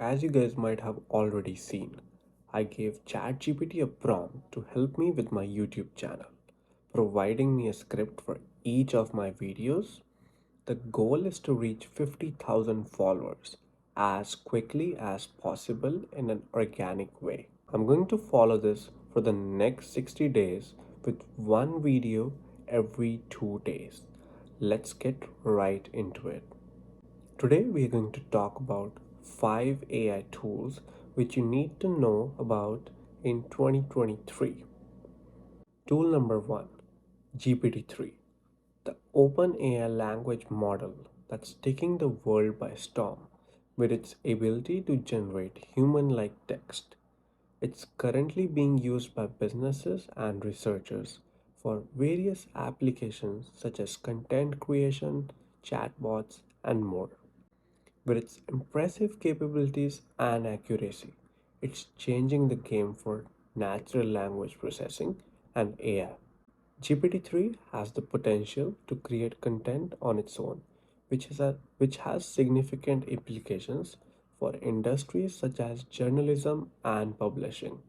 As you guys might have already seen, I gave ChatGPT a prompt to help me with my YouTube channel, providing me a script for each of my videos. The goal is to reach 50,000 followers as quickly as possible in an organic way. I'm going to follow this for the next 60 days with one video every 2 days. Let's get right into it. Today we are going to talk about 5 AI tools which you need to know about in 2023. Tool number 1, GPT-3, the open AI language model that's taking the world by storm with its ability to generate human-like text. It's currently being used by businesses and researchers for various applications such as content creation, chatbots, and more. With its impressive capabilities and accuracy, it's changing the game for natural language processing and AI. GPT-3 has the potential to create content on its own, which has significant implications for industries such as journalism and publishing.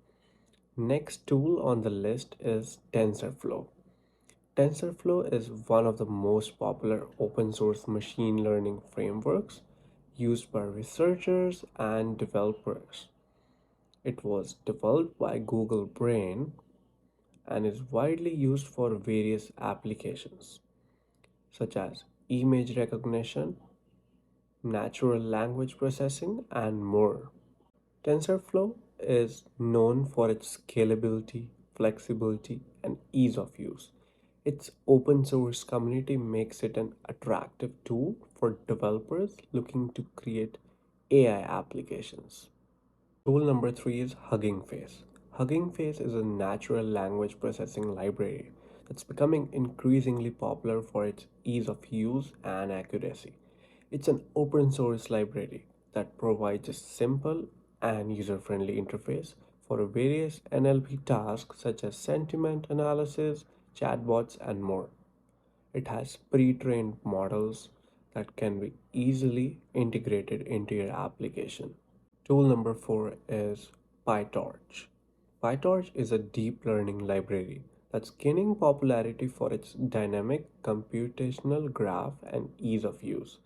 Next tool on the list is TensorFlow. TensorFlow is one of the most popular open source machine learning frameworks used by researchers and developers. It was developed by Google Brain and is widely used for various applications such as image recognition, natural language processing, and more. TensorFlow is known for its scalability, flexibility, and ease of use. Its open source community makes it an attractive tool for developers looking to create AI applications. Tool number 3 is Hugging Face. Hugging Face is a natural language processing library that's becoming increasingly popular for its ease of use and accuracy. It's an open source library that provides a simple and user friendly interface for various NLP tasks such as sentiment analysis, chatbots, and more. It has pre trained models that can be easily integrated into your application. Tool number 4 is PyTorch. PyTorch is a deep learning library that's gaining popularity for its dynamic computational graph and ease of use.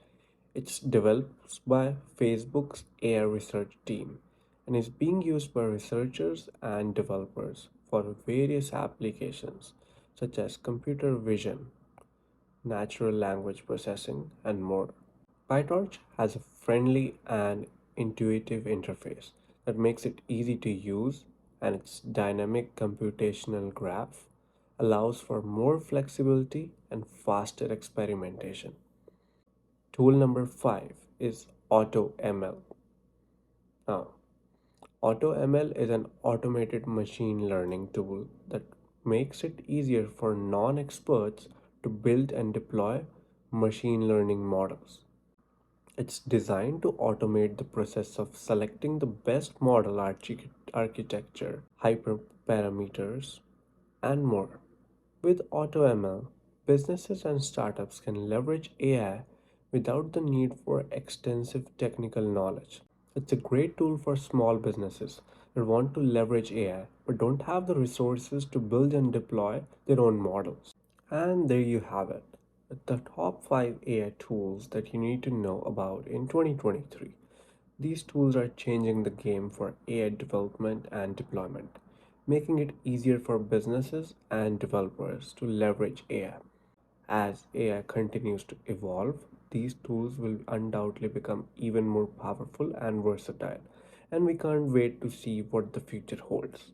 It's developed by Facebook's AI research team and is being used by researchers and developers for various applications such as computer vision, natural language processing, and more. PyTorch has a friendly and intuitive interface that makes it easy to use, and its dynamic computational graph allows for more flexibility and faster experimentation. Tool number 5 is AutoML. Now, AutoML is an automated machine learning tool that makes it easier for non experts to build and deploy machine learning models. It's designed to automate the process of selecting the best model architecture, hyperparameters, and more. With AutoML, businesses and startups can leverage AI without the need for extensive technical knowledge. It's a great tool for small businesses that want to leverage AI but don't have the resources to build and deploy their own models. And there you have it, the top 5 AI tools that you need to know about in 2023. These tools are changing the game for AI development and deployment, making it easier for businesses and developers to leverage AI. As AI continues to evolve, these tools will undoubtedly become even more powerful and versatile, and we can't wait to see what the future holds.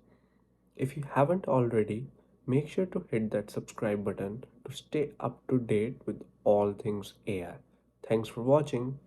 If you haven't already, make sure to hit that subscribe button to stay up to date with all things AI. Thanks for watching.